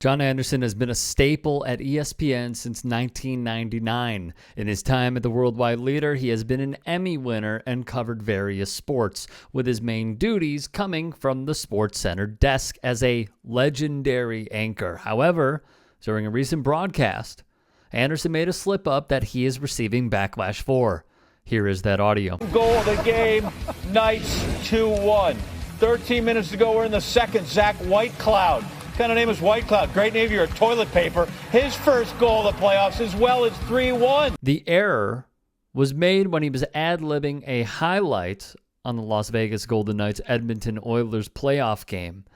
John Anderson has been a staple at ESPN since 1999. In his time at the Worldwide Leader, he has been an Emmy winner and covered various sports, with his main duties coming from the SportsCenter desk as a legendary anchor. However, during a recent broadcast, Anderson made a slip-up that he is receiving backlash for. Here is that audio. Goal of the game, Knights 2-1. 13 minutes to go, we're in the second. Zach Whitecloud. Kind of name is Whitecloud. Great name for your toilet paper. His first goal of the playoffs as well as 3-1. The error was made when he was ad-libbing a highlight on the Las Vegas Golden Knights Edmonton Oilers playoff game.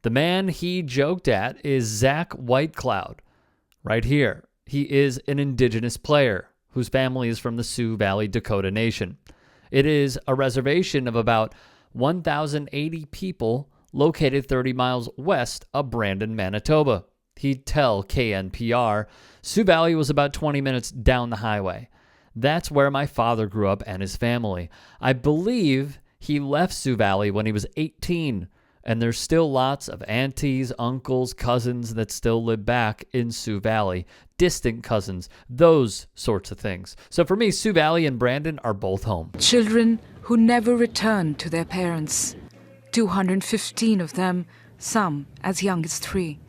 The man he joked at is Zach Whitecloud. Right here, he is an indigenous player whose family is from the Sioux Valley Dakota Nation. It is a reservation of about 1,080 people located 30 miles west of Brandon, Manitoba. He'd tell KNPR, Sioux Valley was about 20 minutes down the highway. That's where my father grew up and his family. I believe he left Sioux Valley when he was 18, and there's still lots of aunties, uncles, cousins that still live back in Sioux Valley. Distant cousins, those sorts of things. So for me, Sioux Valley and Brandon are both home. Children who never returned to their parents. 215 of them, some as young as 3.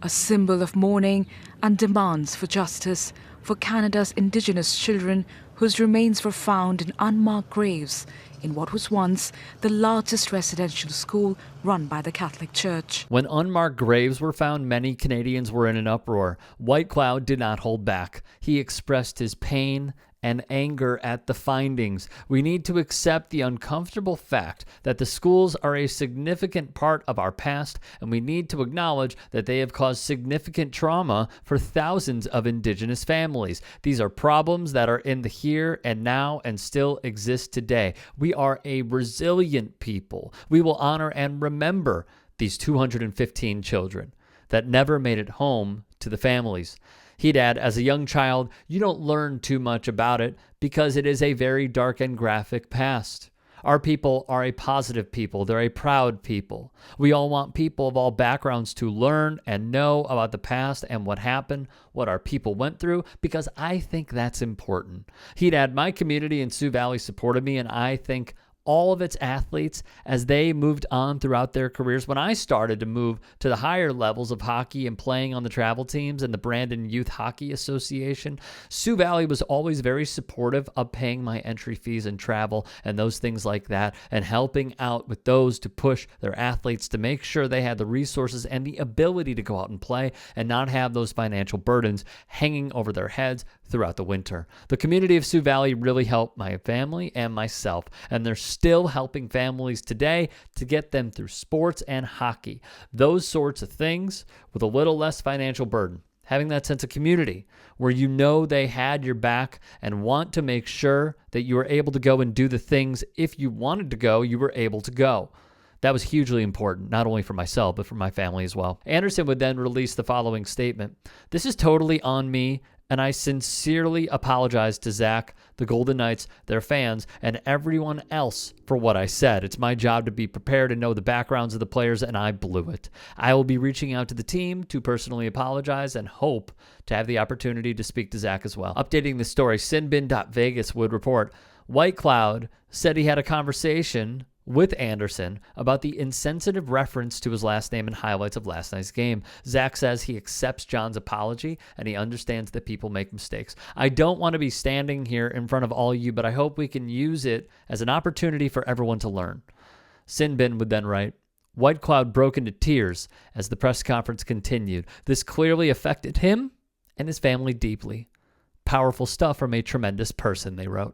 A symbol of mourning and demands for justice for Canada's Indigenous children whose remains were found in unmarked graves in what was once the largest residential school run by the Catholic Church. When unmarked graves were found, many Canadians were in an uproar. Whitecloud did not hold back. He expressed his pain and anger at the findings. We need to accept the uncomfortable fact that the schools are a significant part of our past, and we need to acknowledge that they have caused significant trauma for thousands of Indigenous families. These are problems that are in the here and now and still exist today. We are a resilient people. We will honor and remember these 215 children that never made it home to the families. He'd add, as a young child, you don't learn too much about it because it is a very dark and graphic past. Our people are a positive people. They're a proud people. We all want people of all backgrounds to learn and know about the past and what happened, what our people went through, because I think that's important. He'd add, my community in Sioux Valley supported me, and I think all of its athletes as they moved on throughout their careers. When I started to move to the higher levels of hockey and playing on the travel teams and the Brandon Youth Hockey Association, Sioux Valley was always very supportive of paying my entry fees and travel and those things like that, and helping out with those to push their athletes to make sure they had the resources and the ability to go out and play and not have those financial burdens hanging over their heads throughout the winter. The community of Sioux Valley really helped my family and myself, and they're still helping families today to get them through sports and hockey. Those sorts of things with a little less financial burden. Having that sense of community where you know they had your back and want to make sure that you were able to go and do the things, if you wanted to go, you were able to go. That was hugely important, not only for myself, but for my family as well. Anderson would then release the following statement. This is totally on me, and I sincerely apologize to Zach, the Golden Knights, their fans, and everyone else for what I said. It's my job to be prepared and know the backgrounds of the players, and I blew it. I will be reaching out to the team to personally apologize and hope to have the opportunity to speak to Zach as well. Updating the story, Sinbin.Vegas would report, Whitecloud said he had a conversation with Anderson about the insensitive reference to his last name and highlights of last night's game. Zach says he accepts John's apology and he understands that people make mistakes. I don't want to be standing here in front of all you, but I hope we can use it as an opportunity for everyone to learn. Sinbin would then write, Whitecloud broke into tears as the press conference continued. This clearly affected him and his family deeply. Powerful stuff from a tremendous person, they wrote.